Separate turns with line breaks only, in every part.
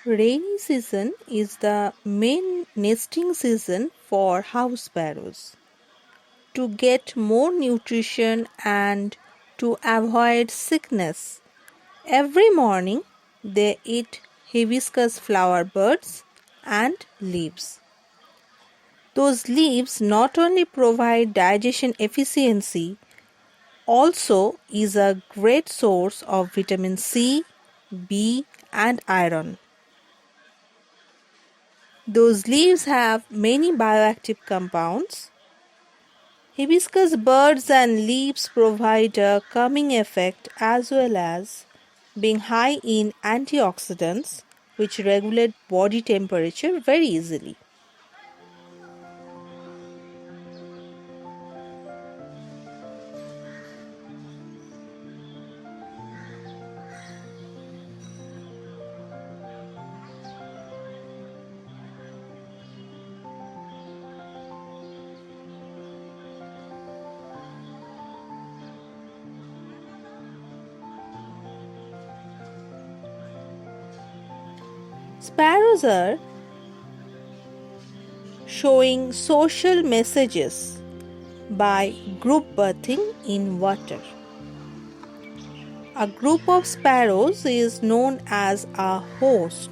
Rainy season is the main nesting season for house sparrows. To get more nutrition and to avoid sickness, every morning they eat hibiscus flower buds and leaves. Those leaves not only provide digestion efficiency, also is a great source of vitamin C, B and iron. Those leaves have many bioactive compounds. Hibiscus buds and leaves provide a calming effect as well as being high in antioxidants which regulate body temperature very easily. Sparrows are showing social messages by group birthing in water. A group of sparrows is known as a host.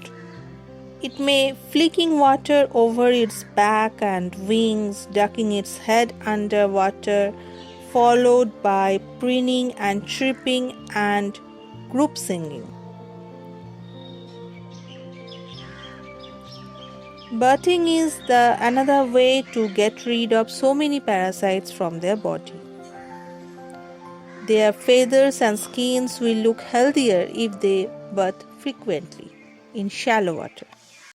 It may flicking water over its back and wings, ducking its head under water, followed by preening and chirping and group singing. Birthing is another way to get rid of so many parasites from their body. Their feathers and skins will look healthier if they birth frequently in shallow water.